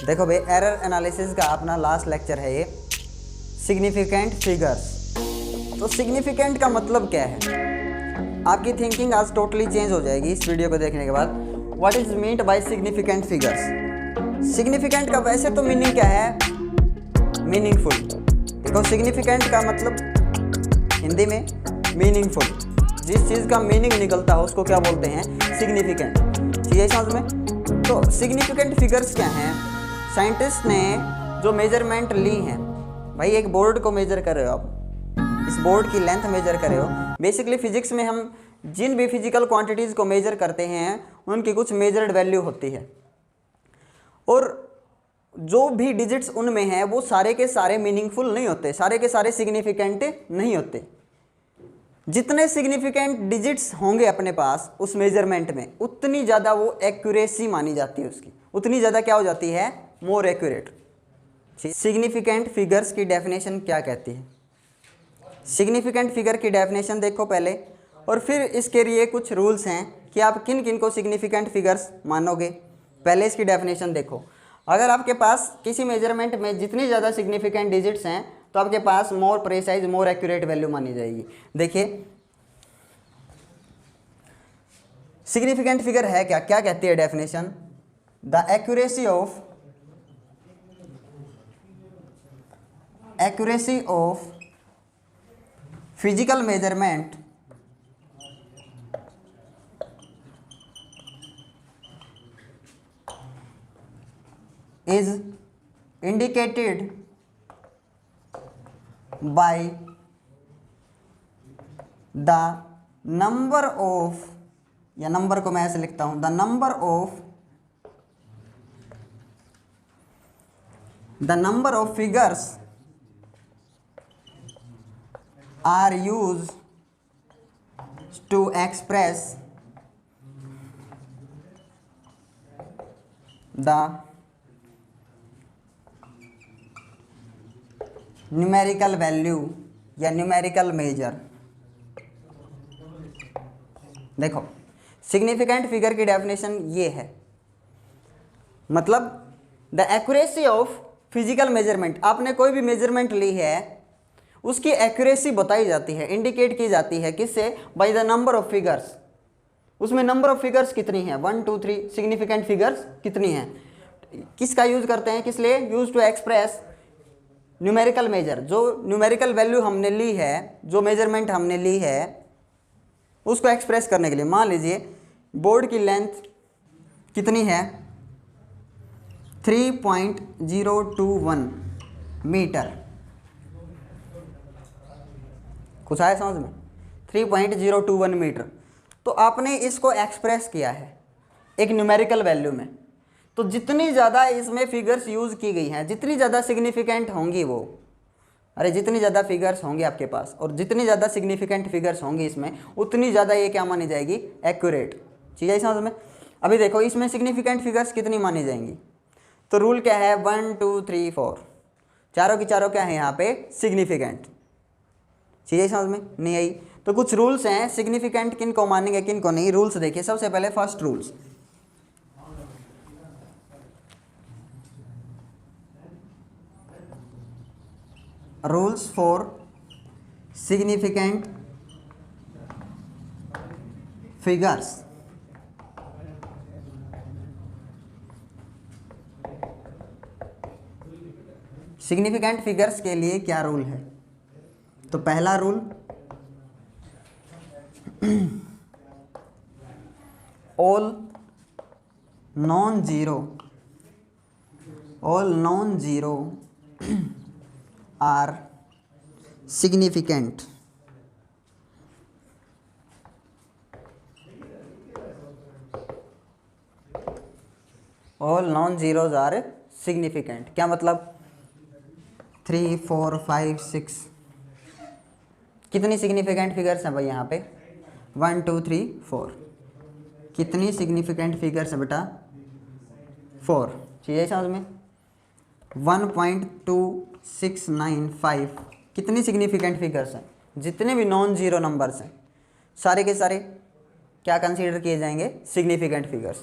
देखो भाई, error analysis का अपना लास्ट लेक्चर है ये, सिग्निफिकेंट फिगर्स। तो सिग्निफिकेंट का मतलब क्या है, आपकी थिंकिंग आज टोटली चेंज हो जाएगी इस वीडियो को देखने के बाद। What is meant by significant figures. Significant का वैसे तो मीनिंग क्या है, मीनिंगफुल। देखो सिग्निफिकेंट का मतलब हिंदी में मीनिंगफुल, जिस चीज़ का मीनिंग निकलता है उसको क्या बोलते हैं, सिग्निफिकेंट। ठीक है समझ में। तो सिग्निफिकेंट फिगर्स क्या हैं, साइंटिस्ट ने जो मेजरमेंट ली हैं, भाई एक बोर्ड को मेजर कर रहे हो आप, इस बोर्ड की लेंथ मेजर कर रहे हो। बेसिकली फिजिक्स में हम जिन भी फिजिकल क्वांटिटीज़ को मेजर करते हैं उनकी कुछ मेजर्ड वैल्यू होती है, और जो भी डिजिट्स उनमें हैं वो सारे के सारे मीनिंगफुल नहीं होते, सारे के सारे सिग्निफिकेंट नहीं होते। जितने सिग्निफिकेंट डिजिट्स होंगे अपने पास उस मेजरमेंट में, उतनी ज़्यादा वो एक्यूरेसी मानी जाती है उसकी, उतनी ज़्यादा क्या हो जाती है, मोर एक्यूरेट। सिग्निफिकेंट फिगर्स की डेफिनेशन क्या कहती है, सिग्निफिकेंट फिगर की डेफिनेशन देखो पहले, और फिर इसके लिए कुछ रूल्स हैं कि आप किन किन को सिग्निफिकेंट फिगर्स मानोगे। पहले इसकी डेफिनेशन देखो, अगर आपके पास किसी मेजरमेंट में जितनी ज़्यादा सिग्निफिकेंट डिजिट्स हैं तो आपके पास मोर प्रेसाइज, मोर एक्यूरेट वैल्यू मानी जाएगी। देखिए सिग्निफिकेंट फिगर है क्या, क्या कहती है definition, the accuracy of physical measurement is indicated by the number of, या नंबर को मैं ऐसे लिखता हूं, the number of figures are used to express the numerical value या न्यूमेरिकल मेजर। देखो सिग्निफिकेंट फिगर की डेफिनेशन ये है, मतलब the accuracy of physical measurement, आपने कोई भी मेजरमेंट ली है उसकी एक्यूरेसी बताई जाती है, इंडिकेट की जाती है, किससे, by the number of figures. उसमें नंबर ऑफ फिगर्स कितनी है, 1 2 3 सिग्निफिकेंट फिगर्स कितनी हैं, किसका यूज करते हैं, किस लिए, use to express numerical measure. जो न्यूमेरिकल वैल्यू हमने ली है, जो मेजरमेंट हमने ली है उसको एक्सप्रेस करने के लिए। मान लीजिए बोर्ड की लेंथ कितनी है, 3.021 मीटर, कुछ आया समझ में, 3.021 मीटर। तो आपने इसको एक्सप्रेस किया है एक न्यूमेरिकल वैल्यू में, तो जितनी ज़्यादा इसमें फिगर्स यूज़ की गई हैं, जितनी ज़्यादा सिग्निफिकेंट होंगी वो, अरे जितनी ज़्यादा फिगर्स होंगे आपके पास और जितनी ज़्यादा सिग्निफिकेंट फिगर्स होंगी इसमें, उतनी ज़्यादा ये क्या मानी जाएगी, एक्यूरेट। चीज़ है समझ में। अभी देखो इसमें सिग्निफिकेंट फिगर्स कितनी मानी जाएंगी, तो रूल क्या है, 1 2 3 4, चारों की चारों क्या है यहाँ पे, सिग्निफिकेंट। चीज़ें समझ में नहीं आई, तो कुछ रूल्स हैं सिग्निफिकेंट किन को मानेंगे किन को नहीं। रूल्स देखिए, सबसे पहले first rules for significant figures. Significant figures के लिए क्या रूल है, तो पहला rule, all non zero are significant. All non zeros are significant. क्या मतलब, 3 4 5 6, कितनी सिग्निफिकेंट फिगर्स हैं भाई यहाँ पे, 1 2 3 4, कितनी सिग्निफिकेंट फिगर्स है बेटा, 4। चीज़ें समझ में। 1.2695 कितनी सिग्निफिकेंट फिगर्स हैं, जितने भी नॉन जीरो नंबर्स हैं सारे के सारे क्या कंसीडर किए जाएंगे, सिग्निफिकेंट फिगर्स।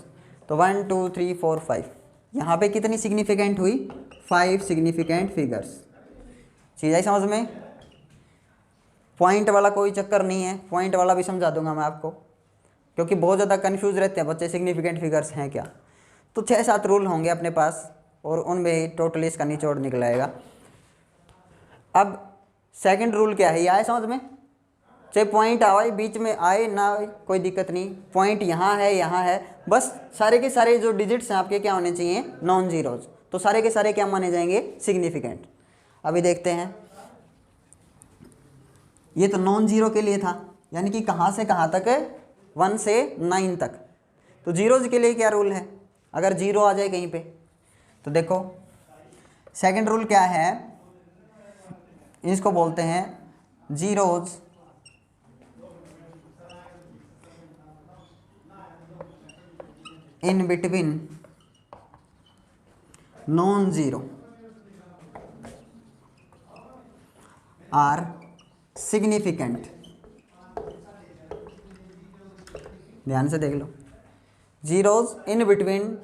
तो 1 2 3 4 5 यहाँ पे कितनी सिग्निफिकेंट हुई, 5 सिग्निफिकेंट फिगर्स। चीज़ आई समझ में। पॉइंट वाला कोई चक्कर नहीं है, पॉइंट वाला भी समझा दूंगा मैं आपको, क्योंकि बहुत ज़्यादा कन्फ्यूज रहते हैं बच्चे सिग्निफिकेंट फिगर्स हैं क्या। तो 6-7 रूल होंगे अपने पास और उनमें टोटली इसका निचोड़ निकल आएगा। अब सेकंड रूल क्या है, ये आए समझ में। चाहे पॉइंट आए बीच में आए ना आए कोई दिक्कत नहीं, पॉइंट यहाँ है, बस सारे के सारे जो डिजिट्स हैं आपके क्या होने चाहिए, नॉन जीरोज। तो सारे के सारे क्या माने जाएंगे, सिग्निफिकेंट। अभी देखते हैं, ये तो नॉन जीरो के लिए था, यानी कि कहाँ से कहाँ तक है, 1 से 9 तक। तो जीरोज के लिए क्या रूल है, अगर जीरो आ जाए कहीं पे तो देखो सेकंड रूल क्या है, इसको बोलते हैं zeros in between non zero are significant. ध्यान से देख लो, zeros in between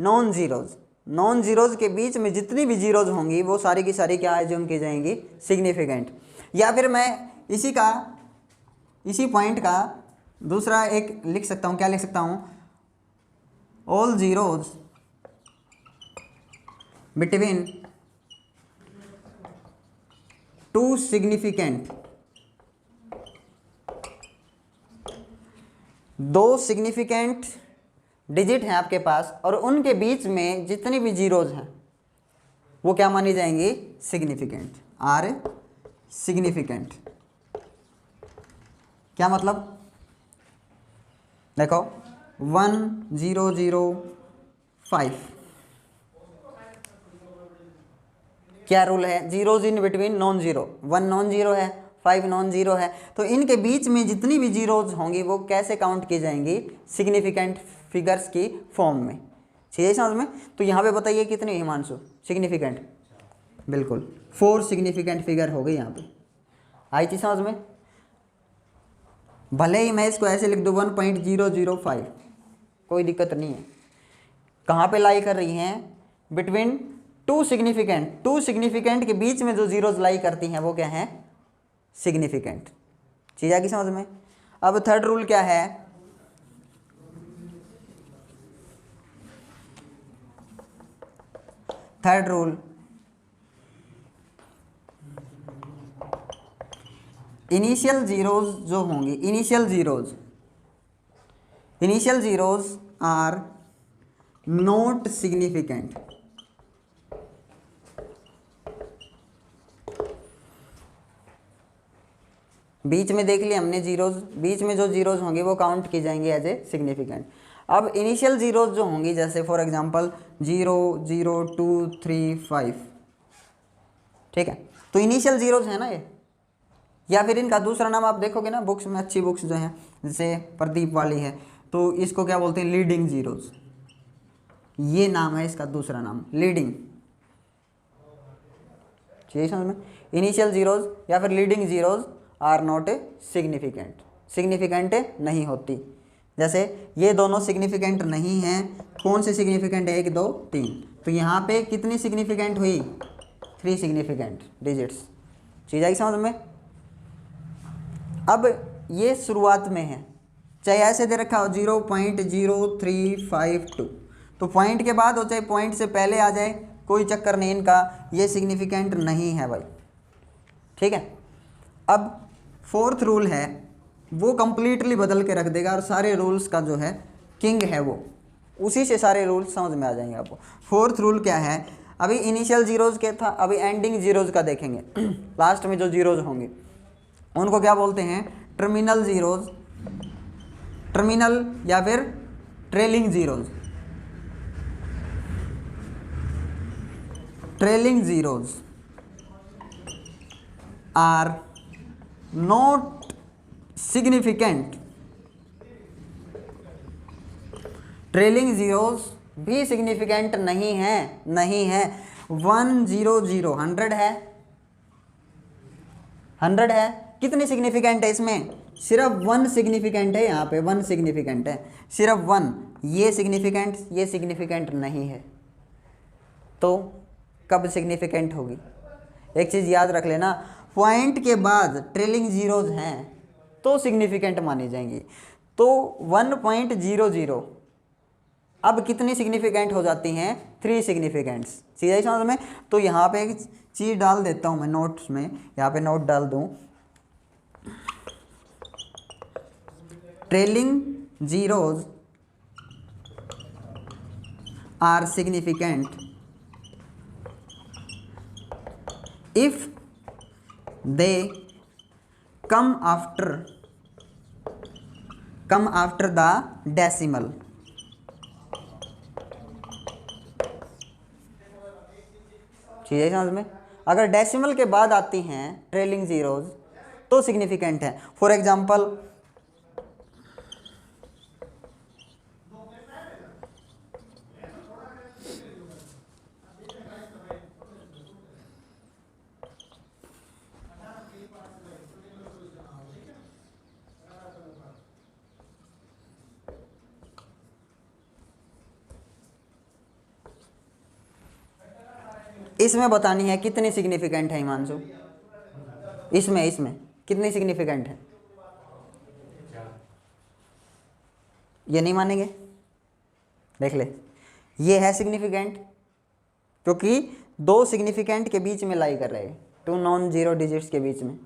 non zeros, non zeros के बीच में जितनी भी जीरोज होंगी वो सारी की सारी क्या एज्यूम की जाएंगी, सिग्निफिकेंट। या फिर मैं इसी पॉइंट का दूसरा एक लिख सकता हूँ, क्या लिख सकता हूँ, all zeros between 2 significant, 2 significant digit हैं आपके पास और उनके बीच में जितनी भी जीरोज हैं वो क्या मानी जाएंगी, सिग्निफिकेंट, आर सिग्निफिकेंट। क्या मतलब, देखो 1 0 0 5 क्या रूल है, zeros in between non zero, 1 non zero है, 5 नॉन जीरो है, तो इनके बीच में जितनी भी जीरोज होंगी वो कैसे काउंट की जाएंगी, सिग्निफिकेंट फिगर्स की फॉर्म में। ठीक है समझ में। तो यहाँ पे बताइए कितने हिमांशु सिग्निफिकेंट, बिल्कुल 4 सिग्निफिकेंट फिगर हो गई यहाँ पे। आई चीज समझ में। भले ही मैं इसको ऐसे लिख दूँ 1.005, कोई दिक्कत नहीं है। कहाँ पे लाई कर रही हैं, बिटवीन 2 सिग्निफिकेंट, 2 सिग्निफिकेंट के बीच में जो जीरोज लाई करती हैं वो क्या है, सिग्निफिकेंट। चीज आ गई समझ में। अब थर्ड रूल क्या है, थर्ड रूल, इनिशियल जीरोज जो होंगी, initial zeros are not significant. बीच में देख लिया हमने जीरोज, बीच में जो जीरोज होंगे वो काउंट की जाएंगे एज ए सिग्निफिकेंट। अब इनिशियल जीरोज जो होंगी, जैसे फॉर एग्जांपल 0 0 2 3 5, ठीक है, तो इनिशियल जीरोज है ना ये। या फिर इनका दूसरा नाम आप देखोगे ना बुक्स में, अच्छी बुक्स जो हैं जैसे प्रदीप वाली है, तो इसको क्या बोलते हैं, लीडिंग जीरोज। ये नाम है इसका दूसरा नाम, लीडिंग। ठीक समझ में। इनिशियल जीरोज या फिर leading zeros are not significant, significant नहीं होती। जैसे ये दोनों सिग्निफिकेंट नहीं हैं, कौन से सिग्निफिकेंट है, 1 2 3, तो यहाँ पे कितनी सिग्निफिकेंट हुई, 3 सिग्निफिकेंट डिजिट्स। चीज़ आई समझ में। अब ये शुरुआत में है, चाहे ऐसे दे रखा हो 0.0352, तो पॉइंट के बाद हो चाहे पॉइंट से पहले आ जाए, कोई चक्कर नहीं इनका, ये सिग्निफिकेंट नहीं है भाई। ठीक है। अब फोर्थ रूल है, वो कंप्लीटली बदल के रख देगा और सारे रूल्स का जो है किंग है वो, उसी से सारे रूल्स समझ में आ जाएंगे आपको। फोर्थ रूल क्या है, अभी इनिशियल जीरोज के था, अभी एंडिंग जीरोज का देखेंगे। लास्ट में जो जीरोज होंगे उनको क्या बोलते हैं, टर्मिनल जीरोज, टर्मिनल या फिर trailing zeros. Trailing zeros are not significant. Trailing zeros भी सिग्निफिकेंट नहीं है, नहीं है। 1 0 0 100 है, 100 है, कितनी सिग्निफिकेंट है इसमें, सिर्फ 1 सिग्निफिकेंट है, यहाँ पे 1 सिग्निफिकेंट है, सिर्फ 1। ये सिग्निफिकेंट नहीं है, तो कब सिग्निफिकेंट होगी। एक चीज़ याद रख लेना, पॉइंट के बाद ट्रेलिंग जीरोज हैं तो सिग्निफिकेंट मानी जाएंगी। तो 1.00 अब कितनी सिग्निफिकेंट हो जाती हैं, 3 सिग्निफिकेंट्स। चीज़ आई समझ में। तो यहाँ पे एक चीज़ डाल देता हूँ मैं नोट्स में, यहाँ पे नोट डाल दूँ, trailing zeros are significant if they come after the decimal। ठीक है समझ में। अगर डेसिमल के बाद आती हैं ट्रेलिंग जीरोज तो सिग्निफिकेंट है। फॉर एग्जांपल इसमें बतानी है कितनी सिग्निफिकेंट है हिमांशु, इसमें कितनी सिग्निफिकेंट है, ये नहीं मानेंगे। देख ले, ये है सिग्निफिकेंट क्योंकि 2 सिग्निफिकेंट के बीच में लाई कर रहे हैं, 2 नॉन जीरो डिजिट्स के बीच में।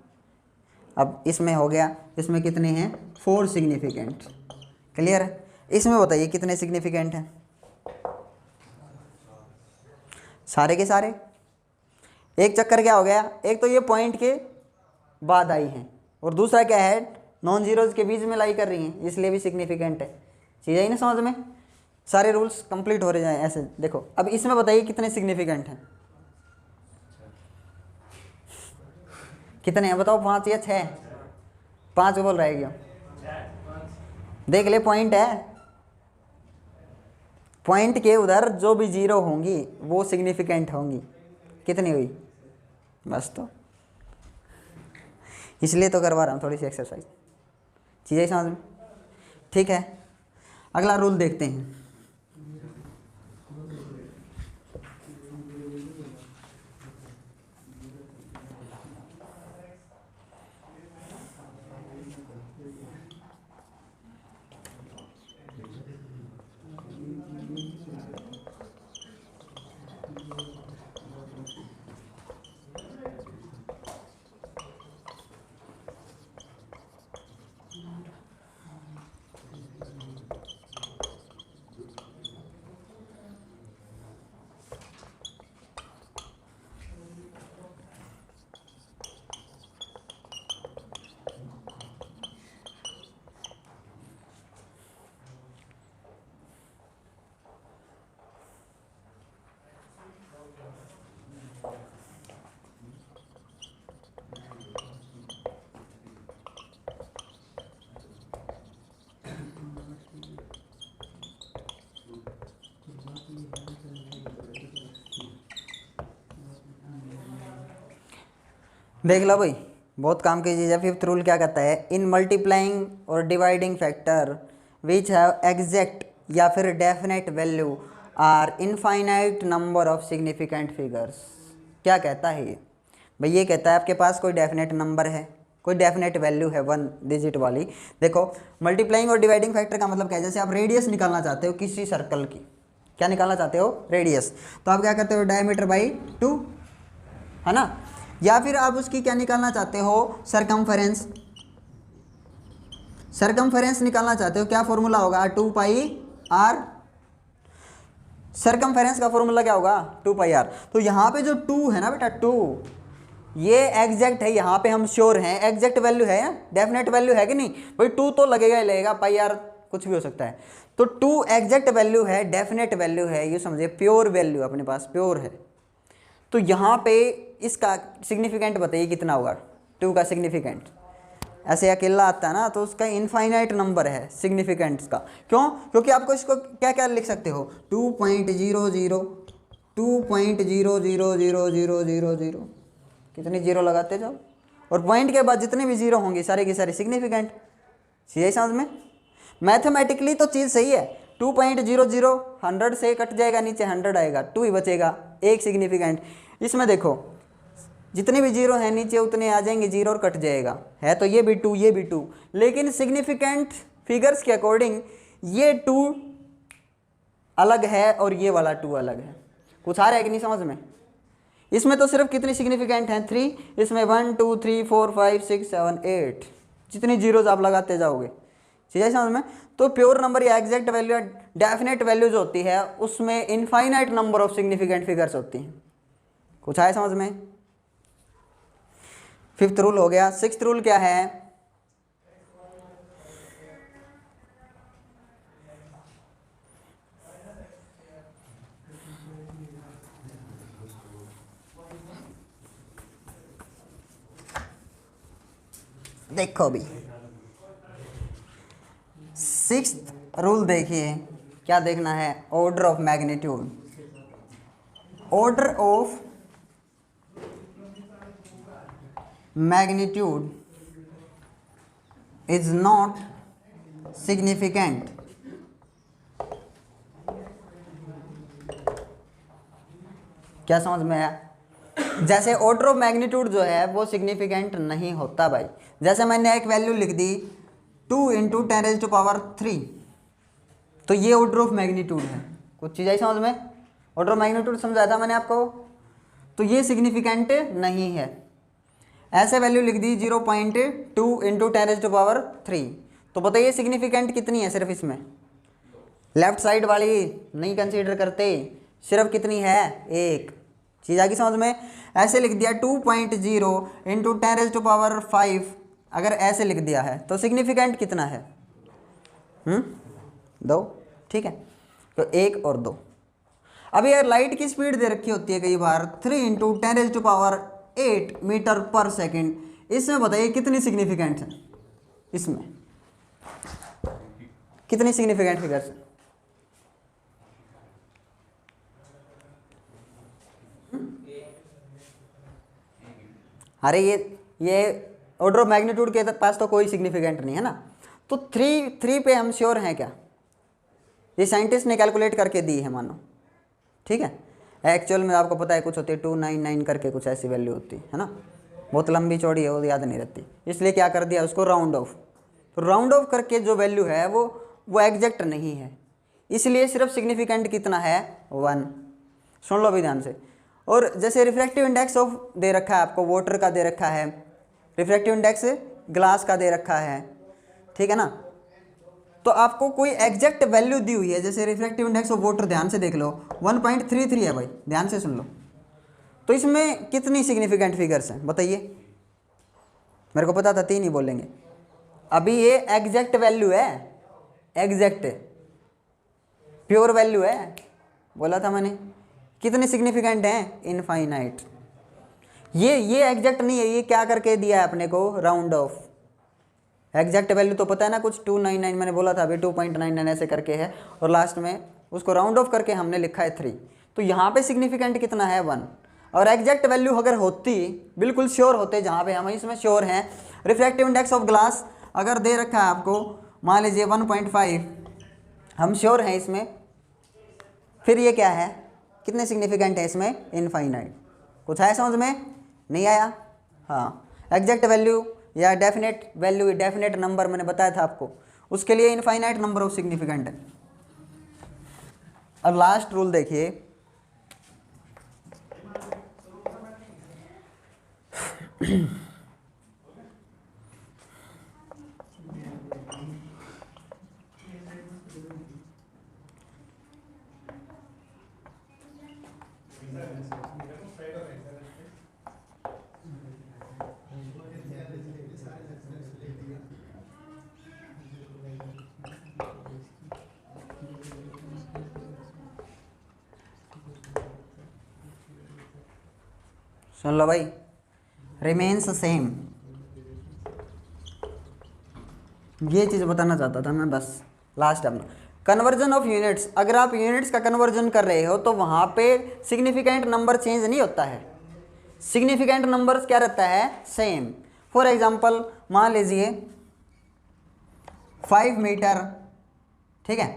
अब इसमें हो गया, इसमें कितने हैं, 4 सिग्निफिकेंट। क्लियर है। इसमें बताइए कितने सिग्निफिकेंट हैं, सारे के सारे। एक चक्कर क्या हो गया, एक तो ये पॉइंट के बाद आई हैं और दूसरा क्या है, नॉन जीरोज के बीच में लाई कर रही हैं, इसलिए भी सिग्निफिकेंट है। चीज़ आई ना समझ में। सारे रूल्स कंप्लीट हो रहे हैं ऐसे। देखो अब इसमें बताइए कितने सिग्निफिकेंट हैं, कितने हैं बताओ, 5 या 6? 5 बोल रहा है क्यों, देख ले, पॉइंट है, पॉइंट के उधर जो भी जीरो होंगी वो सिग्निफिकेंट होंगी। कितनी हुई, बस। तो इसलिए तो करवा रहा हूँ थोड़ी सी एक्सरसाइज। चीज़ें समझ में। ठीक है, अगला रूल देखते हैं। देख लो भाई, बहुत काम की चीज़ है। 5th रूल क्या कहता है, इन मल्टीप्लाइंग और dividing factor which have exact या फिर definite value are infinite number of significant figures. क्या कहता है ये भाई, ये कहता है आपके पास कोई डेफिनेट नंबर है, कोई डेफिनेट वैल्यू है 1 डिजिट वाली। देखो मल्टीप्लाइंग और डिवाइडिंग फैक्टर का मतलब क्या है, जैसे आप रेडियस निकालना चाहते हो किसी सर्कल की, क्या निकालना चाहते हो, रेडियस, तो आप क्या करते हो, डायमीटर बाई 2, है ना। या फिर आप उसकी क्या निकालना चाहते हो, सरकमफेरेंस, सरकमफेरेंस निकालना चाहते हो, क्या फॉर्मूला होगा, 2 पाई आर। सरकमफेरेंस का फॉर्मूला क्या होगा, 2 पाई आर। तो यहाँ पे जो 2 है ना बेटा, 2 ये एग्जैक्ट है, यहाँ पे हम श्योर हैं एग्जैक्ट वैल्यू है, डेफिनेट वैल्यू है कि नहीं भाई, 2 तो लगेगा ही लगेगा, पाई आर कुछ भी हो सकता है। तो 2 एग्जैक्ट वैल्यू है, डेफिनेट वैल्यू है, ये समझिए प्योर वैल्यू अपने पास प्योर है। तो यहाँ पे इसका सिग्निफिकेंट बताइए कितना होगा, 2 का सिग्निफिकेंट। ऐसे अकेला आता है ना तो उसका इनफाइनाइट नंबर है सिग्निफिकेंट्स का। क्यों, क्योंकि आपको इसको क्या क्या लिख सकते हो, 2.00, 2.000000, कितने जीरो लगाते जाओ, और पॉइंट के बाद जितने भी जीरो होंगे सारे के सारे सिग्निफिकेंट। चीज़ समझ में। मैथमेटिकली तो चीज़ सही है, 2.00 100 से कट जाएगा, नीचे 100 आएगा, 2 ही बचेगा, एक सिग्निफिकेंट। इसमें देखो जितने भी जीरो हैं नीचे उतने आ जाएंगे जीरो और कट जाएगा, है तो ये भी 2 ये भी 2, लेकिन सिग्निफिकेंट फिगर्स के अकॉर्डिंग ये 2 अलग है और ये वाला 2 अलग है। कुछ आ रहा है कि नहीं समझ में? इसमें तो सिर्फ कितनी सिग्निफिकेंट हैं 3, इसमें 1 2 3 4 5 6 7 8, जितनी जीरोज आप लगाते जाओगे, ठीक है समझ में? तो प्योर नंबर या एग्जैक्ट वैल्यू या डेफिनेट वैल्यूज होती है, उसमें infinite number of significant figures होती हैं। कुछ आए समझ में? 5th रूल हो गया। 6th रूल क्या है? देखो अभी 6th रूल देखिए, क्या देखना है? Order of magnitude. Order of magnitude is not significant क्या समझ में आया? जैसे ऑर्डर ऑफ मैग्नीट्यूड जो है वो सिग्निफिकेंट नहीं होता भाई। जैसे मैंने एक वैल्यू लिख दी 2 × 10⁻³ तो ये ऑर्डर ऑफ मैग्नीट्यूड है। कुछ चीज़ आई समझ में? ऑर्डर ऑफ मैग्नीट्यूड समझाया था मैंने आपको, तो ये सिग्निफिकेंट नहीं है। ऐसे वैल्यू लिख दी 0.2 × 10⁻³ तो बताइए सिग्निफिकेंट कितनी है? सिर्फ इसमें लेफ्ट साइड वाली नहीं कंसीडर करते, सिर्फ कितनी है? 1। चीज़ आगे समझ में? ऐसे लिख दिया 2.0 × 10⁵, अगर ऐसे लिख दिया है तो सिग्निफिकेंट कितना है? 2, ठीक है, तो 1 और 2। अब यार लाइट की स्पीड दे रखी होती है कई बार 3 × 10⁸ मीटर पर सेकेंड, इसमें बताइए कितनी सिग्निफिकेंट है? इसमें कितनी सिग्निफिकेंट फिगर्स है? अरे ये ऑर्डर ऑफ मैग्नीट्यूड के पास तो कोई सिग्निफिकेंट नहीं है ना, तो 3 पे हम श्योर हैं क्या? ये साइंटिस्ट ने कैलकुलेट करके दी है मानो, ठीक है। एक्चुअल में आपको पता है कुछ होती है 299 करके कुछ ऐसी वैल्यू होती है ना, बहुत लंबी चौड़ी है, वो याद नहीं रहती, इसलिए क्या कर दिया उसको राउंड ऑफ। तो राउंड ऑफ करके जो वैल्यू है वो एग्जैक्ट नहीं है, इसलिए सिर्फ सिग्निफिकेंट कितना है? 1। सुन लो भी ध्यान से। और जैसे रिफ्रैक्टिव इंडेक्स ऑफ दे रखा है आपको, वाटर का दे रखा है, रिफ्रैक्टिव इंडेक्स ग्लास का दे रखा है, ठीक है ना, तो आपको कोई एग्जैक्ट वैल्यू दी हुई है, जैसे रिफ्रैक्टिव इंडेक्स ऑफ वाटर ध्यान से देख लो 1.33 है भाई, ध्यान से सुन लो, तो इसमें कितनी सिग्निफिकेंट फिगर्स हैं बताइए? मेरे को पता था 3 ही बोलेंगे। अभी ये एग्जैक्ट वैल्यू है, एग्जैक्ट प्योर वैल्यू है, बोला था मैंने। कितने सिग्निफिकेंट हैं? इनफाइनाइट। ये एग्जैक्ट नहीं है, ये क्या करके दिया है अपने को? Round of. एग्जैक्ट वैल्यू तो पता है ना, कुछ 299 मैंने बोला था अभी, 2.99 ऐसे करके है, और लास्ट में उसको राउंड ऑफ करके हमने लिखा है 3। तो यहाँ पे सिग्निफिकेंट कितना है? 1। और एग्जैक्ट वैल्यू अगर होती, बिल्कुल श्योर होते, जहाँ पे हम इसमें श्योर हैं, रिफ्रैक्टिव इंडेक्स ऑफ ग्लास अगर दे रखा है आपको, मान लीजिए 1.5, हम श्योर हैं इसमें, फिर ये क्या है? कितने सिग्निफिकेंट है इसमें? इनफाइनाइट। कुछ आया समझ में? नहीं आया? हाँ, एग्जैक्ट वैल्यू या डेफिनेट वैल्यू, डेफिनेट नंबर मैंने बताया था आपको, उसके लिए इनफाइनाइट नंबर ऑफ सिग्निफिकेंट है। अब लास्ट रूल देखिए, सुन लो भाई, रिमेन्स सेम। ये चीज़ बताना चाहता था मैं, बस लास्ट अपना कन्वर्जन ऑफ यूनिट्स। अगर आप यूनिट्स का कन्वर्जन कर रहे हो तो वहाँ पे सिग्निफिकेंट नंबर चेंज नहीं होता है, सिग्निफिकेंट नंबर्स क्या रहता है? सेम। फॉर एग्जांपल मान लीजिए 5 मीटर, ठीक है,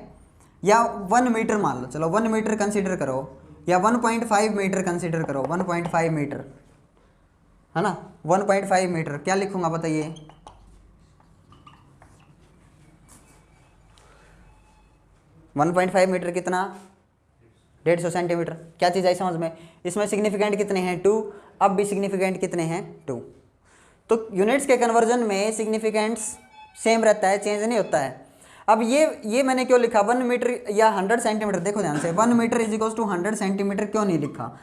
या 1 मीटर मान लो, चलो 1 मीटर कंसीडर करो, या 1.5 मीटर कंसीडर करो, 1.5 मीटर है ना, 1.5 मीटर क्या लिखूंगा बताइए? 1.5 मीटर कितना? 150 सेंटीमीटर। क्या चीज़ आई समझ में? इसमें सिग्निफिकेंट कितने हैं? 2। अब भी सिग्निफिकेंट कितने हैं? 2। तो यूनिट्स के कन्वर्जन में सिग्निफिकेंट्स सेम रहता है, चेंज नहीं होता है। अब ये मैंने क्यों लिखा 1 मीटर या 100 सेंटीमीटर? देखो ध्यान से, 1 metre is equals to 100 centimetre क्यों नहीं लिखा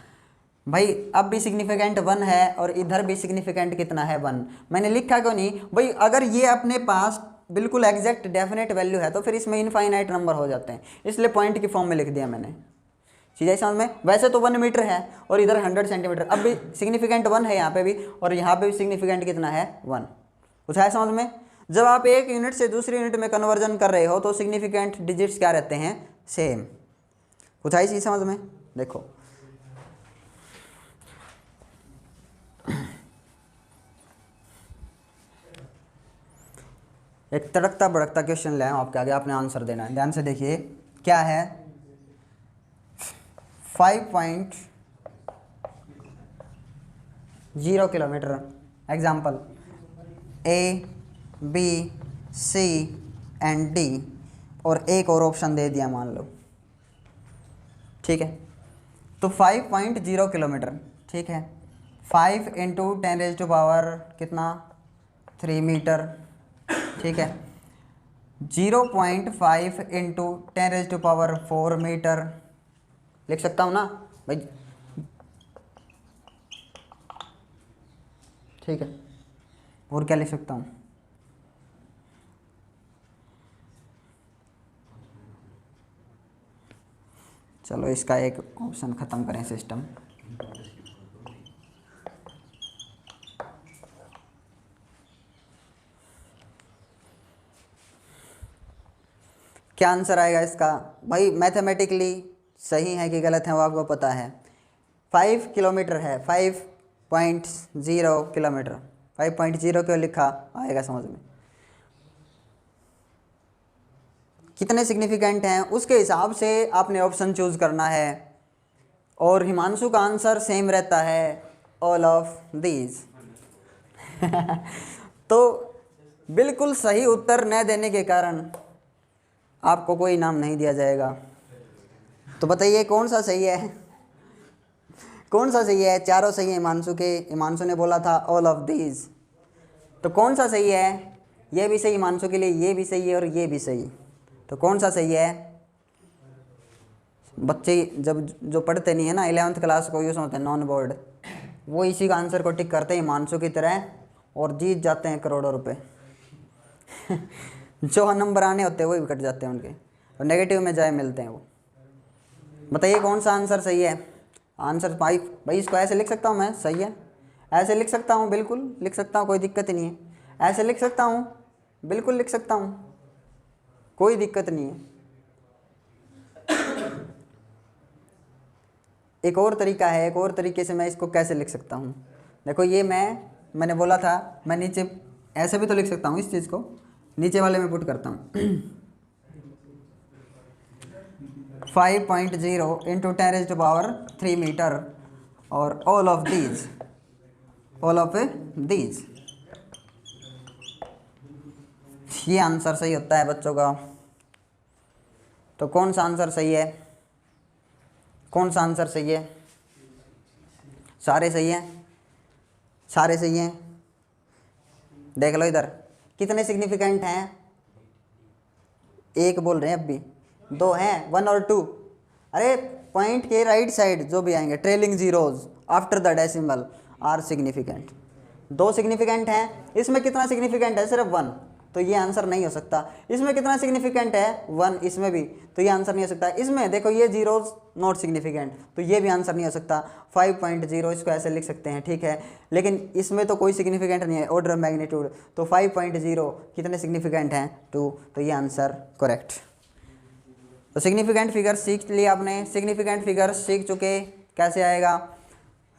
भाई? अब भी सिग्निफिकेंट 1 है और इधर भी सिग्निफिकेंट कितना है? 1। मैंने लिखा क्यों नहीं भाई? अगर ये अपने पास बिल्कुल एग्जैक्ट डेफिनेट वैल्यू है तो फिर इसमें इनफाइनाइट नंबर हो जाते हैं, इसलिए पॉइंट की फॉर्म में लिख दिया मैंने। चीज़ आई समझ में? वैसे तो 1 मीटर है और इधर 100 सेंटीमीटर, अब भी सिग्निफिकेंट 1 है यहाँ पे भी, और यहाँ पे भी सिग्निफिकेंट कितना है? 1। कुछ है समझ में? जब आप एक यूनिट से दूसरी यूनिट में कन्वर्जन कर रहे हो तो सिग्निफिकेंट डिजिट्स क्या रहते हैं? सेम। कुछ आई चीज़ समझ में? देखो एक तड़कता भड़कता क्वेश्चन ले आया हूं आपके आगे, आपने आंसर देना है। ध्यान से देखिए क्या है। 5.0 kilometre, example A, B, C and D, और एक और ऑप्शन दे दिया मान लो, ठीक है। तो 5.0 किलोमीटर, ठीक है, 5 इंटू 10⁻³ कितना? 3 मीटर, ठीक है। 0.5 इंटू 10⁻⁴ मीटर लिख सकता हूँ ना भाई? ठीक है, और क्या लिख सकता हूँ? चलो इसका एक ऑप्शन ख़त्म करें सिस्टम। क्या आंसर आएगा इसका भाई? मैथमेटिकली सही है कि गलत है वो आपको पता है। 5 किलोमीटर है, 5.0 किलोमीटर। 5.0 क्यों लिखा आएगा समझ में? कितने सिग्निफिकेंट हैं उसके हिसाब से आपने ऑप्शन चूज करना है, और हिमांशु का आंसर सेम रहता है, ऑल ऑफ दीज। तो बिल्कुल सही उत्तर न देने के कारण आपको कोई इनाम नहीं दिया जाएगा। तो बताइए कौन सा सही है? कौन सा सही है? चारों सही है हिमांशु के। हिमांशु ने बोला था ऑल ऑफ दीज, तो कौन सा सही है? ये भी सही हिमांशु के लिए, ये भी सही है और ये भी सही। तो कौन सा सही है? बच्चे जब जो पढ़ते नहीं है ना 11th क्लास को, यूँ समझते हैं नॉन बोर्ड, वो इसी का आंसर को टिक करते हैं हिमांशु की तरह और जीत जाते हैं करोड़ों रुपए। जो नंबर आने होते हैं वो भी कट जाते हैं उनके, और नेगेटिव में जाए मिलते हैं वो। बताइए कौन सा आंसर सही है? आंसर 5। भाई इसको ऐसे लिख सकता हूँ मैं, सही है। ऐसे लिख सकता हूँ, बिल्कुल लिख सकता हूँ, कोई दिक्कत नहीं है। ऐसे लिख सकता हूँ, बिल्कुल लिख सकता हूँ, कोई दिक्कत नहीं है। एक और तरीका है, एक और तरीके से मैं इसको कैसे लिख सकता हूँ। देखो ये मैंने बोला था, मैं नीचे ऐसे भी तो लिख सकता हूँ, इस चीज़ को नीचे वाले में पुट करता हूँ। 5.0 इंटू 10⁻³ मीटर, और ऑल ऑफ दीज। ये आंसर सही होता है बच्चों का। तो कौन सा आंसर सही है? कौन सा आंसर सही है? सारे सही हैं, सारे सही हैं। देख लो इधर कितने सिग्निफिकेंट हैं? एक बोल रहे हैं, अब भी 2 हैं, 1 और 2। अरे पॉइंट के राइट साइड जो भी आएंगे, trailing zeros after the decimal are significant. 2 significant हैं। इसमें कितना सिग्निफिकेंट है? सिर्फ 1, तो ये आंसर नहीं हो सकता। इसमें कितना सिग्निफिकेंट है? 1, इसमें भी, तो ये आंसर नहीं हो सकता। इसमें देखो ये जीरोज नॉट सिग्निफिकेंट, तो ये भी आंसर नहीं हो सकता। 5.0 इसको ऐसे लिख सकते हैं, ठीक है, लेकिन इसमें तो कोई सिग्निफिकेंट नहीं है, ऑर्डर ऑफ मैग्नीट्यूड। तो 5.0 कितने सिग्निफिकेंट हैं? 2, तो ये आंसर करेक्ट। तो सिग्निफिकेंट फिगर सीख लिया आपने। सिग्निफिकेंट फिगर सीख चुके, कैसे आएगा?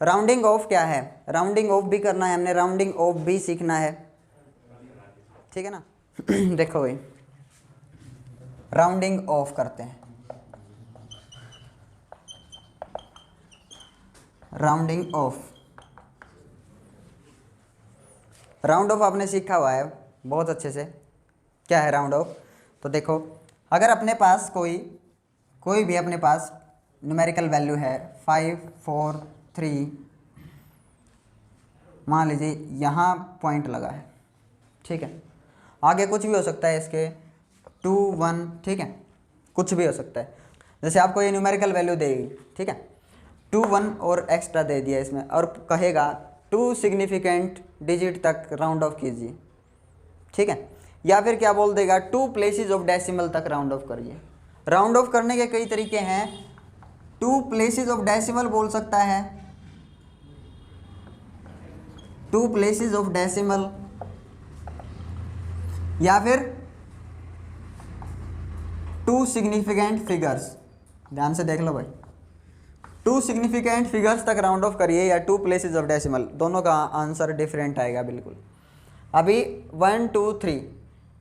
राउंडिंग ऑफ क्या है? राउंडिंग ऑफ भी करना है हमने, राउंडिंग ऑफ भी सीखना है, ठीक है ना। देखो भाई राउंडिंग ऑफ करते हैं। Rounding off. राउंड ऑफ आपने सीखा हुआ है बहुत अच्छे से, क्या है राउंड ऑफ। तो देखो, अगर अपने पास कोई भी अपने पास न्यूमेरिकल वैल्यू है 5 4 3, मान लीजिए यहाँ पॉइंट लगा है, ठीक है, आगे कुछ भी हो सकता है इसके 2 1, ठीक है, कुछ भी हो सकता है। जैसे आपको ये न्यूमेरिकल वैल्यू देगी, ठीक है, 2 1 और एक्स्ट्रा दे दिया इसमें, और कहेगा 2 सिग्निफिकेंट डिजिट तक राउंड ऑफ कीजिए, ठीक है, या फिर क्या बोल देगा 2 प्लेसेस ऑफ डेसिमल तक राउंड ऑफ करिए। राउंड ऑफ करने के कई तरीके हैं, 2 प्लेसेस ऑफ डेसिमल बोल सकता है, 2 प्लेसेस ऑफ डेसिमल, या फिर 2 सिग्निफिकेंट फिगर्स। ध्यान से देख लो भाई, 2 सिग्निफिकेंट फिगर्स तक राउंड ऑफ करिए या 2 प्लेसेस ऑफ डेसिमल, दोनों का आंसर डिफरेंट आएगा बिल्कुल। अभी 1 2 3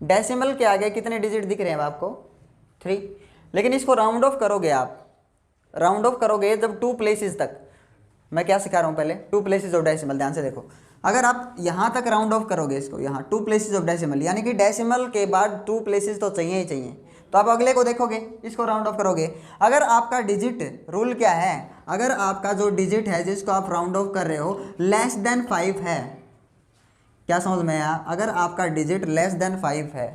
डेसिमल के आगे कितने डिजिट दिख रहे हैं आपको? 3, लेकिन इसको राउंड ऑफ करोगे आप, राउंड ऑफ करोगे जब 2 प्लेसेस तक। मैं क्या सिखा रहा हूँ पहले, 2 प्लेसेस ऑफ डेसिमल, ध्यान से देखो। अगर आप यहाँ तक राउंड ऑफ करोगे इसको, यहाँ 2 प्लेसेस ऑफ डेसिमल, यानी कि डेसिमल के बाद 2 प्लेसेस तो चाहिए ही चाहिए, तो आप अगले को देखोगे, इसको राउंड ऑफ करोगे। अगर आपका डिजिट, रूल क्या है, अगर आपका जो डिजिट है जिसको आप राउंड ऑफ कर रहे हो लेस देन 5 है, क्या समझ में आया? अगर आपका डिजिट लेस देन 5 है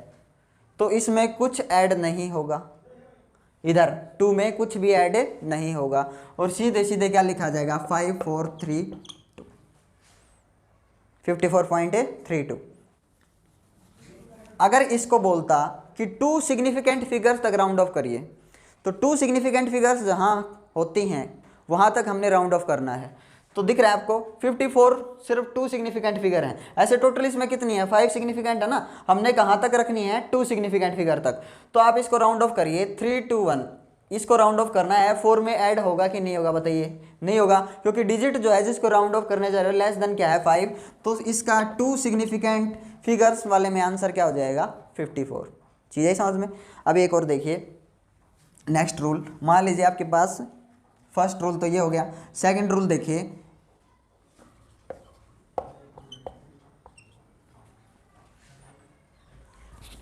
तो इसमें कुछ ऐड नहीं होगा, इधर 2 में कुछ भी ऐड नहीं होगा, और सीधे सीधे क्या लिखा जाएगा 5 4 3 2, 54.32। अगर इसको बोलता कि 2 सिग्निफिकेंट फिगर्स तक राउंड ऑफ करिए, तो 2 सिग्निफिकेंट फिगर्स जहाँ होती हैं वहाँ तक हमने राउंड ऑफ करना है। तो दिख रहा है आपको 54 सिर्फ 2 सिग्निफिकेंट फिगर हैं। ऐसे टोटल इसमें कितनी है? 5 सिग्निफिकेंट है ना, हमने कहाँ तक रखनी है? 2 सिग्निफिकेंट फिगर तक। तो आप इसको राउंड ऑफ करिए 3 2 1, इसको राउंड ऑफ करना है। 4 में ऐड होगा कि नहीं होगा बताइए? नहीं होगा, क्योंकि डिजिट जो है जिसको राउंड ऑफ करने जा रहे हो लेस देन क्या है 5, तो इसका 2 सिग्निफिकेंट फिगर्स वाले में आंसर क्या हो जाएगा 54। चीज़ें समझ में। अब एक और देखिए, नेक्स्ट रूल, मान लीजिए आपके पास फर्स्ट रूल तो ये हो गया, सेकंड रूल देखिए,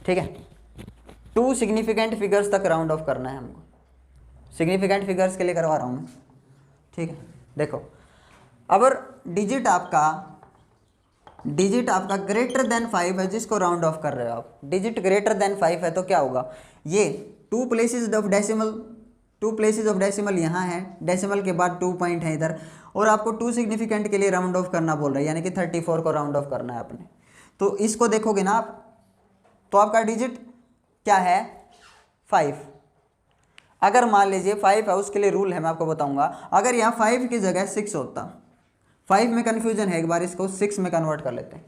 ठीक है, 2 सिग्निफिकेंट फिगर्स तक राउंड ऑफ करना है हमको। सिग्निफिकेंट फिगर्स के लिए करवा रहा हूँ मैं, ठीक है। देखो, अगर डिजिट आपका ग्रेटर देन 5 है जिसको राउंड ऑफ कर रहे हो आप, डिजिट ग्रेटर देन 5 है तो क्या होगा, ये 2 प्लेसेस ऑफ डेसिमल यहाँ है, डेसिमल के बाद 2 पॉइंट है इधर, और आपको 2 सिग्निफिकेंट के लिए राउंड ऑफ करना बोल रहा है, यानी कि 34 को राउंड ऑफ करना है आपने। तो इसको देखोगे ना आप, तो आपका डिजिट क्या है 5। अगर मान लीजिए 5 है, उसके लिए रूल है मैं आपको बताऊंगा। अगर यहाँ 5 की जगह 6 होता, 5 में कन्फ्यूजन है, एक बार इसको 6 में कन्वर्ट कर लेते हैं।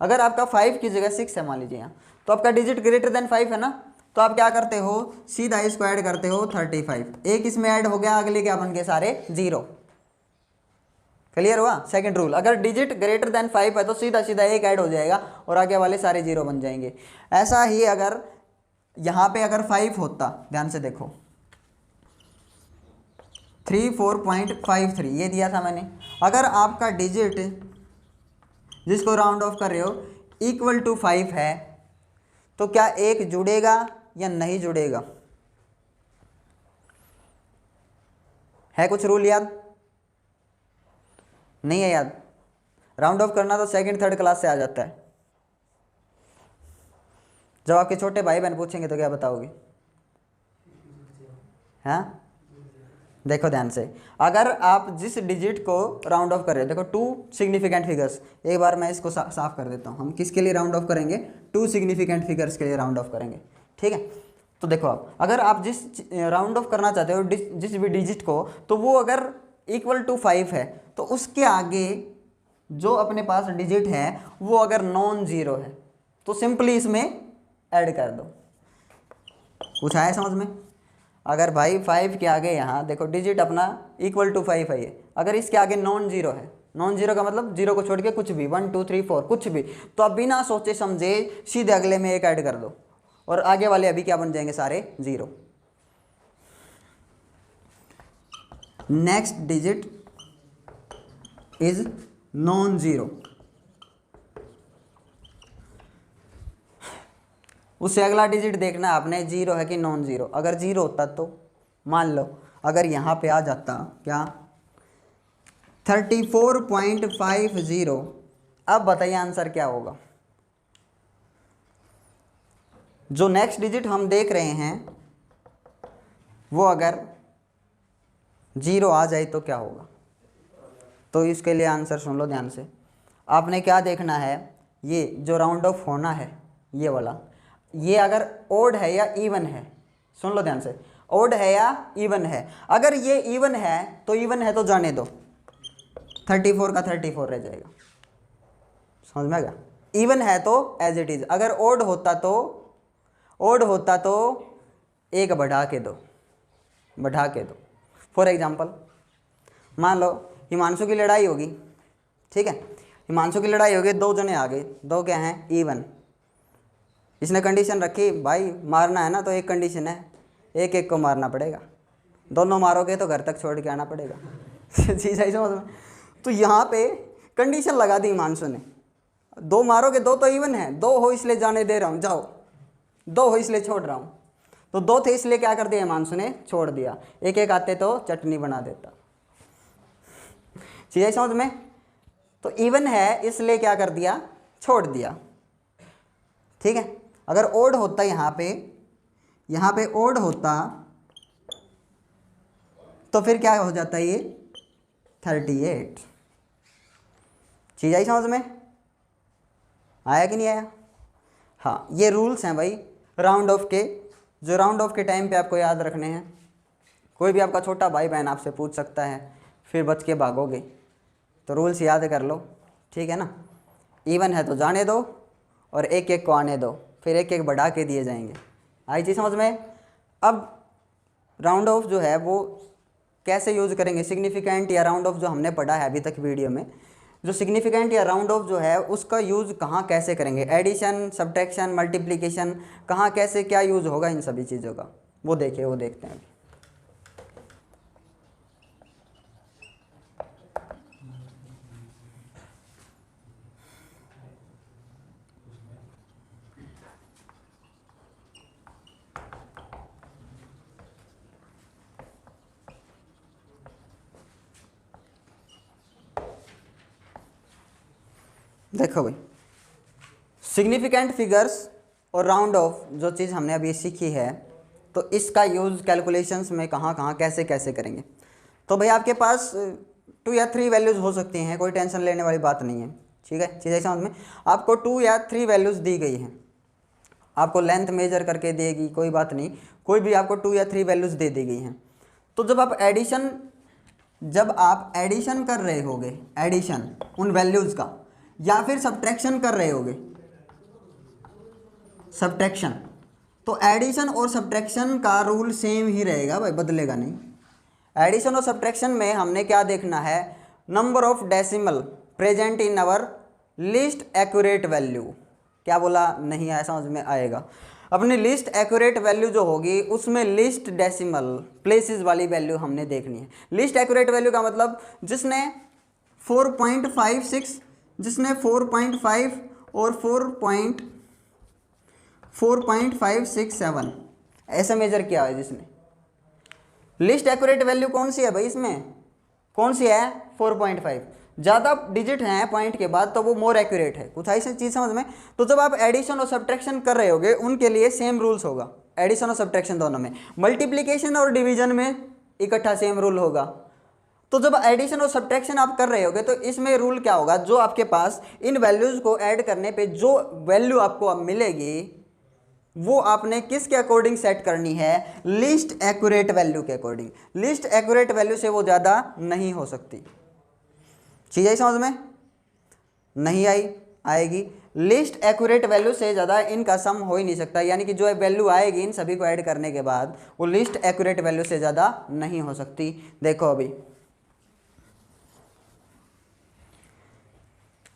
अगर आपका 5 की जगह 6 है मान लीजिए यहाँ, तो आपका डिजिट ग्रेटर देन 5 है ना, तो आप क्या करते हो, सीधा इसको ऐड करते हो 35, एक इसमें ऐड हो गया, अगले क्या बन गए सारे 0। क्लियर हुआ? सेकंड रूल, अगर डिजिट ग्रेटर देन 5 है तो सीधा सीधा एक ऐड हो जाएगा और आगे वाले सारे 0 बन जाएंगे। ऐसा ही अगर यहाँ पे अगर 5 होता, ध्यान से देखो 34.53 ये दिया था मैंने। अगर आपका डिजिट जिसको राउंड ऑफ कर रहे हो इक्वल टू 5 है तो क्या एक जुड़ेगा या नहीं जुड़ेगा? है कुछ रूल याद? नहीं है याद? राउंड ऑफ करना तो सेकंड थर्ड क्लास से आ जाता है। जब आपके छोटे भाई बहन पूछेंगे तो क्या बताओगे? हाँ, देखो ध्यान से, अगर आप जिस डिजिट को राउंड ऑफ कर रहे हो, देखो 2 सिग्निफिकेंट फिगर्स, एक बार मैं इसको साफ कर देता हूँ। हम किसके लिए राउंड ऑफ करेंगे? 2 सिग्निफिकेंट फिगर्स के लिए राउंड ऑफ करेंगे, ठीक है। तो देखो आप, अगर आप जिस राउंड ऑफ करना चाहते हो जिस भी डिजिट को, तो वो अगर इक्वल टू 5 है तो उसके आगे जो अपने पास डिजिट है वो अगर नॉन जीरो है तो सिंपली इसमें ऐड कर दो। कुछ आया समझ में? अगर भाई 5 के आगे यहाँ देखो डिजिट अपना इक्वल टू 5 है ये, अगर इसके आगे नॉन जीरो है, नॉन जीरो का मतलब जीरो को छोड़ के कुछ भी, 1 2 3 4 कुछ भी, तो आप बिना सोचे समझे सीधे अगले में एक ऐड कर दो और आगे वाले अभी क्या बन जाएंगे सारे 0। Next digit is non zero. उससे अगला डिजिट देखना आपने जीरो है कि नॉन जीरो। अगर जीरो होता तो मान लो अगर यहाँ पे आ जाता क्या 34.50। अब बताइए आंसर क्या होगा। जो नेक्स्ट डिजिट हम देख रहे हैं वो अगर जीरो आ जाए तो क्या होगा। तो इसके लिए आंसर सुन लो ध्यान से। आपने क्या देखना है, ये जो राउंड ऑफ होना है ये वाला, ये अगर ओड है या इवन है, सुन लो ध्यान से, ओड है या इवन है। अगर ये इवन है तो जाने दो, 34 का 34 रह जाएगा। समझ में आ गया। इवन है तो एज इट इज। अगर ओड होता तो एक बढ़ा के दो। फॉर एग्जाम्पल मान लो हिमांशु की लड़ाई होगी, ठीक है, हिमांशु की लड़ाई होगी, दो जने आ गए, दो क्या हैं इवन। इसने कंडीशन रखी भाई मारना है ना, तो एक कंडीशन है एक एक को मारना पड़ेगा, दोनों मारोगे तो घर तक छोड़ के आना पड़ेगा। चीज़ है समझ में। तो यहाँ पे कंडीशन लगा दी हिमांशु ने, दो मारोगे, दो तो इवन है, दो हो इसलिए जाने दे रहा हूँ जाओ, दो हो इसलिए छोड़ रहा हूँ। तो दो थे इसलिए क्या कर दिया हिमांशु ने, छोड़ दिया। एक एक आते तो चटनी बना देता। चीज़ है समझ में। तो इवन है इसलिए क्या कर दिया, छोड़ दिया, ठीक है। अगर ओड होता यहाँ पे ओड होता तो फिर क्या हो जाता है ये 38। चीज़ आई समझ में, आया कि नहीं आया। हाँ ये रूल्स हैं भाई राउंड ऑफ के, जो राउंड ऑफ के टाइम पे आपको याद रखने हैं। कोई भी आपका छोटा भाई बहन आपसे पूछ सकता है, फिर बच के भागोगे, तो रूल्स याद कर लो, ठीक है ना। इवन है तो जाने दो और एक एक को आने दो, फिर एक एक बढ़ा के दिए जाएंगे। आई चीज़ समझ में। अब राउंड ऑफ जो है वो कैसे यूज़ करेंगे, सिग्निफिकेंट या राउंड ऑफ जो हमने पढ़ा है अभी तक वीडियो में, जो सिग्निफिकेंट या राउंड ऑफ जो है उसका यूज़ कहाँ कैसे करेंगे, एडिशन, सब्ट्रैक्शन, मल्टीप्लिकेशन, कहाँ कैसे क्या यूज़ होगा इन सभी चीज़ों का, वो देखते हैं अभी। देखो भाई सिग्निफिकेंट फिगर्स और राउंड ऑफ जो चीज़ हमने अभी सीखी है, तो इसका यूज़ कैलकुलेशंस में कहाँ कहाँ कैसे कैसे करेंगे। तो भाई आपके पास 2 या 3 वैल्यूज़ हो सकती हैं, कोई टेंशन लेने वाली बात नहीं है, ठीक है। चीज़ समझ में। आपको 2 या 3 वैल्यूज़ दी गई हैं, आपको लेंथ मेजर करके देगी, कोई बात नहीं, कोई भी आपको 2 या 3 वैल्यूज़ दे दी गई हैं। तो जब आप एडिशन कर रहे होगे, एडिशन उन वैल्यूज़ का, या फिर सब्ट्रैक्शन कर रहे होगे, सब्ट्रैक्शन, तो एडिशन और सब्ट्रैक्शन का रूल सेम ही रहेगा भाई, बदलेगा नहीं। एडिशन और सब्ट्रैक्शन में हमने क्या देखना है, number of decimal present in our least accurate value. क्या बोला, नहीं आया समझ में आएगा। अपनी लिस्ट एक्यूरेट वैल्यू जो होगी उसमें लिस्ट डेसिमल प्लेसेस वाली वैल्यू हमने देखनी है। लिस्ट एक्यूरेट वैल्यू का मतलब जिसने 4.56, जिसने 4.5 और 4.567 ऐसे मेजर किया है जिसने। लिस्ट एक्यूरेट वैल्यू कौन सी है भाई, इसमें कौन सी है, 4.5। ज़्यादा डिजिट हैं पॉइंट के बाद तो वो मोर एक्यूरेट है, कुछ ऐसी चीज़ समझ में। तो जब आप एडिशन और सब्ट्रैक्शन कर रहे होगे उनके लिए सेम रूल्स होगा, एडिशन और सब्ट्रैक्शन दोनों में। मल्टीप्लिकेशन और डिवीजन में इकट्ठा सेम रूल होगा। तो जब एडिशन और सब्ट्रैक्शन आप कर रहे होगे तो इसमें रूल क्या होगा, जो आपके पास इन वैल्यूज़ को ऐड करने पे जो वैल्यू आपको अब मिलेगी वो आपने किसके अकॉर्डिंग सेट करनी है, लिस्ट एक्यूरेट वैल्यू के अकॉर्डिंग। लिस्ट एक्यूरेट वैल्यू से वो ज़्यादा नहीं हो सकती। चीज़ आई समझ में, नहीं आई, आएगी। लिस्ट एक्यूरेट वैल्यू से ज़्यादा इनका सम हो ही नहीं सकता, यानी कि जो वैल्यू आएगी इन सभी को ऐड करने के बाद वो लिस्ट एक्यूरेट वैल्यू से ज़्यादा नहीं हो सकती। देखो अभी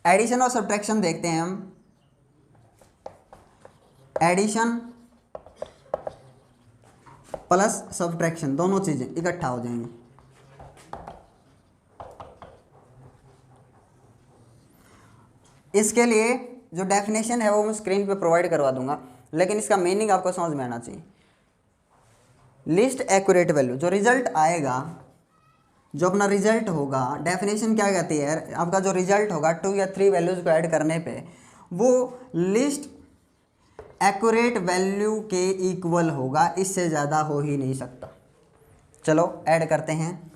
एडिशन और सब्ट्रैक्शन देखते हैं हम। एडिशन प्लस सब्ट्रैक्शन दोनों चीज़ें इकट्ठा हो जाएंगी। इसके लिए जो डेफिनेशन है वो मैं स्क्रीन पे प्रोवाइड करवा दूंगा, लेकिन इसका मीनिंग आपको समझ में आना चाहिए। लिस्ट एक्यूरेट वैल्यू, जो रिजल्ट आएगा, जो अपना रिजल्ट होगा, डेफिनेशन क्या कहती है, आपका जो रिजल्ट होगा 2 या 3 वैल्यूज़ को ऐड करने पे वो लिस्ट एक्यूरेट वैल्यू के इक्वल होगा, इससे ज़्यादा हो ही नहीं सकता। चलो ऐड करते हैं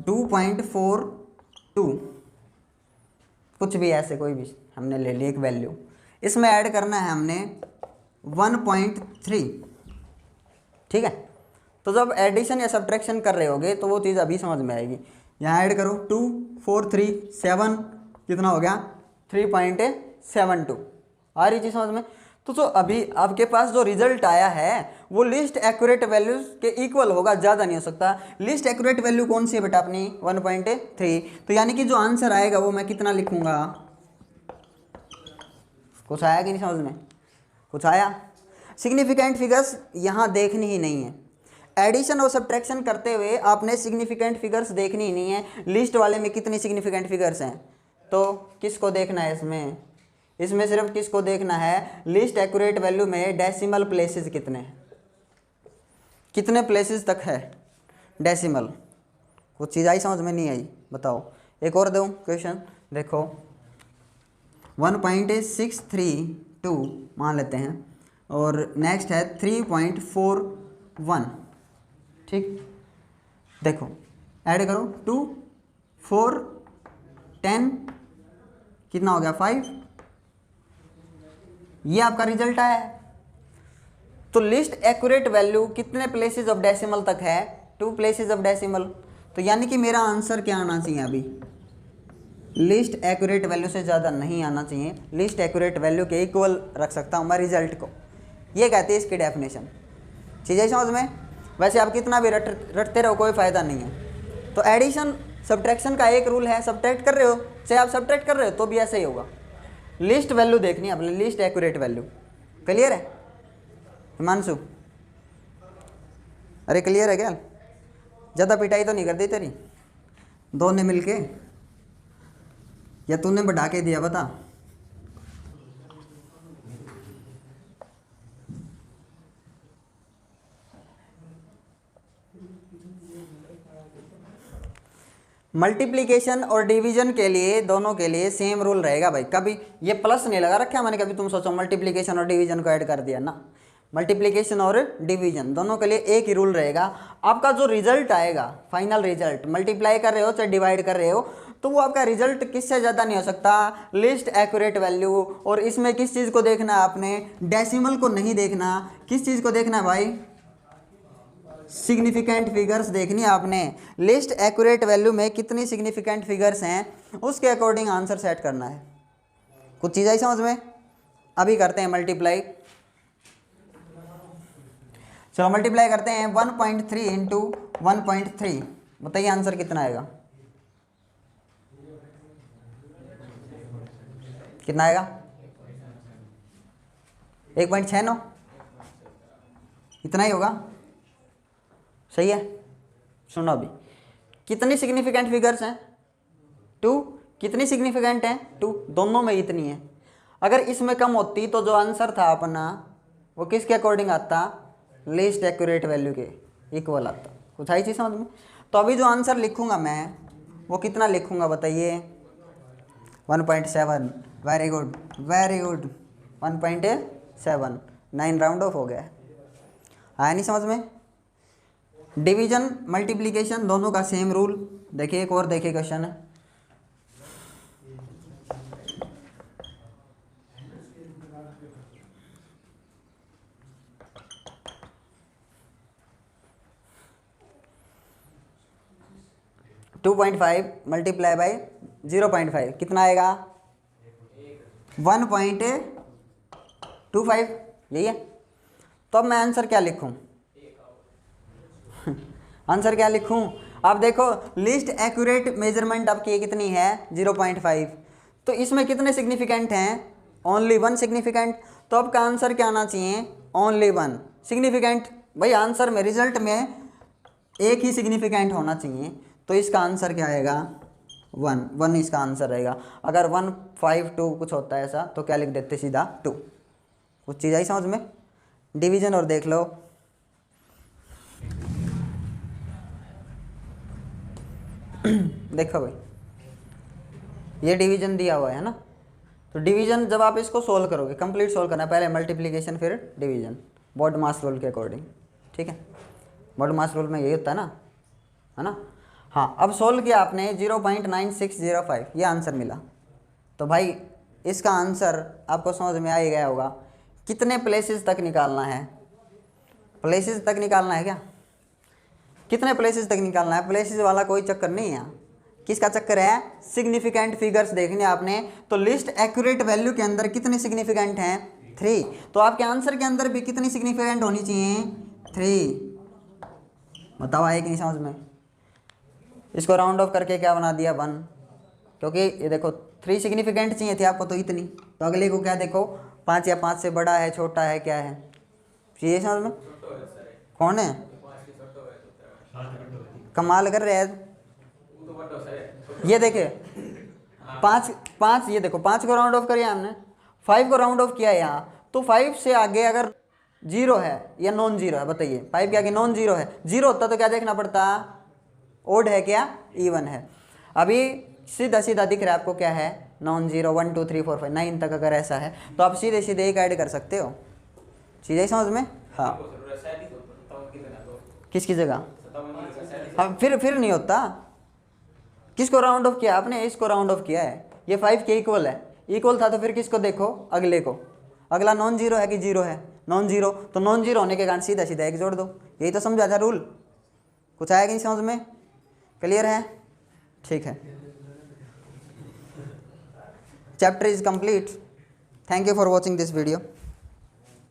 2.42, कुछ भी ऐसे कोई भी हमने ले ली एक वैल्यू, इसमें ऐड करना है हमने 1.3, ठीक है। तो जब एडिशन या सब्ट्रैक्शन कर रहे होगे तो वो चीज़ अभी समझ में आएगी। यहाँ ऐड करो 2 4 3 7, कितना हो गया 3.72, आ रही चीज़ समझ में। तो जो अभी आपके पास जो रिजल्ट आया है वो लिस्ट एक्यूरेट वैल्यूज के इक्वल होगा, ज़्यादा नहीं हो सकता। लिस्ट एक्यूरेट वैल्यू कौन सी है बेटा अपनी 1.3, तो यानी कि जो आंसर आएगा वो मैं कितना लिखूंगा, कुछ आया कि नहीं समझ में, कुछ आया। सिग्निफिकेंट फिगर्स यहाँ देखनी ही नहीं है, एडिशन और सब्ट्रैक्शन करते हुए आपने सिग्निफिकेंट फिगर्स देखनी ही नहीं है। लिस्ट वाले में कितनी सिग्निफिकेंट फिगर्स हैं, तो किसको देखना है इसमें सिर्फ किसको देखना है, लिस्ट एक्यूरेट वैल्यू में डेसिमल प्लेसेस कितने हैं, कितने प्लेसेस तक है डेसिमल। कुछ चीज़ आई समझ में, नहीं आई बताओ। एक और दूँ क्वेश्चन, देखो 1.632 मान लेते हैं और नेक्स्ट है 3.41, ठीक। देखो ऐड करो 2 4 10, कितना हो गया 5, ये आपका रिजल्ट आया है। तो लिस्ट एक्यूरेट वैल्यू कितने प्लेसेस ऑफ डेसिमल तक है, 2 प्लेसेस ऑफ डेसिमल। तो यानी कि मेरा आंसर क्या आना चाहिए, अभी लिस्ट एक्यूरेट वैल्यू से ज़्यादा नहीं आना चाहिए, लिस्ट एक्यूरेट वैल्यू के इक्वल रख सकता हूँ मैं रिजल्ट को, ये कहती है इसकी डेफिनेशन। चीज़ें समझ में। वैसे आप कितना भी रटते रहो कोई फ़ायदा नहीं है। तो एडिशन सब्ट्रैक्शन का एक रूल है, सब्ट्रैक्ट कर रहे हो चाहे आप सब्ट्रैक्ट कर रहे हो तो भी ऐसे ही होगा, लिस्ट वैल्यू देखनी है अपने, लिस्ट एक्यूरेट वैल्यू। क्लियर है हिमांशु? अरे क्लियर है क्या? ज़्यादा पिटाई तो नहीं कर दी तेरी दो ने मिलके, या तूने बढ़ा के दिया बता? मल्टीप्लिकेशन और डिवीजन के लिए दोनों के लिए सेम रूल रहेगा भाई। कभी ये प्लस नहीं लगा रखा मैंने, कभी तुम सोचो मल्टीप्लिकेशन और डिवीजन को ऐड कर दिया ना। मल्टीप्लिकेशन और डिवीजन दोनों के लिए एक ही रूल रहेगा। आपका जो रिजल्ट आएगा, फाइनल रिजल्ट, मल्टीप्लाई कर रहे हो चाहे डिवाइड कर रहे हो, तो वो आपका रिजल्ट किससे ज़्यादा नहीं हो सकता, लिस्ट एक्यूरेट वैल्यू। और इसमें किस चीज़ को देखना है आपने, डेसिमल को नहीं देखना, किस चीज़ को देखना है भाई, सिग्निफिकेंट फिगर्स देखनी है आपने। लिस्ट एक्यूरेट वैल्यू में कितनी सिग्निफिकेंट फिगर्स हैं उसके अकॉर्डिंग आंसर सेट करना है। कुछ चीज़ आई समझ में? अभी करते हैं मल्टीप्लाई। चलो मल्टीप्लाई करते हैं 1.3 इंटू 1.3, बताइए आंसर कितना आएगा, कितना आएगा? 1.69, इतना ही होगा। सही है। सुनो अभी कितनी सिग्निफिकेंट फिगर्स हैं, 2। कितनी सिग्निफिकेंट हैं, 2, दोनों में इतनी है। अगर इसमें कम होती तो जो आंसर था अपना वो किसके अकॉर्डिंग आता, लिस्ट एक्यूरेट वैल्यू के इक्वल आता। कुछ आई चीज़ समझ में? तो अभी जो आंसर लिखूंगा मैं वो कितना लिखूंगा बताइए, 1.7। Very good very good, 1.7, 9 round of हो गया। आया नहीं समझ में? डिवीजन मल्टीप्लिकेशन दोनों का सेम रूल। देखिए एक और देखिए क्वेश्चन है, टू 2.5 मल्टीप्लाई बाई 0.5 कितना आएगा, 1.25, यही है। तो अब मैं आंसर क्या लिखूं आंसर क्या लिखूं? आप देखो लिस्ट एक्यूरेट मेजरमेंट आपकी कितनी है, 0.5। तो इसमें कितने सिग्निफिकेंट हैं, ओनली 1 सिग्निफिकेंट। तो आपका आंसर क्या आना चाहिए, ओनली 1 सिग्निफिकेंट। भाई आंसर में, रिजल्ट में एक ही सिग्निफिकेंट होना चाहिए। तो इसका आंसर क्या आएगा, 1 इसका आंसर रहेगा। अगर 1 5 2 कुछ होता है ऐसा तो क्या लिख देते सीधा 2। कुछ चीज़ आई समझ में। डिवीजन और देख लो, देखो भाई ये डिवीजन दिया हुआ है ना, तो डिवीजन जब आप इसको सोल्व करोगे, कंप्लीट सोल्व करना है, पहले मल्टीप्लिकेशन फिर डिवीजन बॉड मास रूल के अकॉर्डिंग, ठीक है। बॉड मास रूल में यही होता है ना। हाँ, अब सोल्व किया आपने 0.9605, ये आंसर मिला। तो भाई इसका आंसर आपको समझ में आ ही गया होगा। कितने प्लेसेस तक निकालना है, प्लेसेस तक निकालना है क्या, कितने प्लेसेस तक निकालना है, प्लेसेस वाला कोई चक्कर नहीं है। किसका चक्कर है, सिग्निफिकेंट फिगर्स देखने आपने, तो लिस्ट एक्यूरेट वैल्यू के अंदर कितने सिग्निफिकेंट हैं, 3। तो आपके आंसर के अंदर भी कितनी सिग्निफिकेंट होनी चाहिए, 3। बताओ आए कि नहीं समझ में। इसको राउंड ऑफ करके क्या बना दिया 1, क्योंकि ये देखो 3 सिग्निफिकेंट चाहिए थे आपको, तो इतनी। तो अगले को क्या देखो 5 या 5 से बड़ा है, छोटा है, क्या है, चाहिए समझ में। कौन है, कमाल कर रहे हैं। ये देखे 5, ये देखो 5 को राउंड ऑफ करिए हमने, 5 को राउंड ऑफ किया यहाँ, तो 5 से आगे अगर 0 है या नॉन जीरो है, बताइए 5 के आगे नॉन जीरो है, 0 होता तो क्या देखना पड़ता, ओड है क्या इवन है। अभी सीधा सीधा दिख रहा है आपको क्या है, नॉन जीरो, 1 2 3 4 5 9 तक अगर ऐसा है तो आप सीधे सीधे एक ऐड कर सकते हो, चीज़ें समझ में। हाँ किसकी जगह, हाँ फिर नहीं होता। किसको राउंड ऑफ किया आपने, इसको राउंड ऑफ किया है, ये 5 के इक्वल है, इक्वल था तो फिर किसको देखो, अगले को। अगला नॉन जीरो है कि जीरो है, नॉन जीरो, तो नॉन जीरो होने के कारण सीधा सीधा एक जोड़ दो, यही तो समझा था रूल। कुछ आया कि नहीं समझ में, क्लियर है, ठीक है। Chapter is complete. Thank you for watching this video.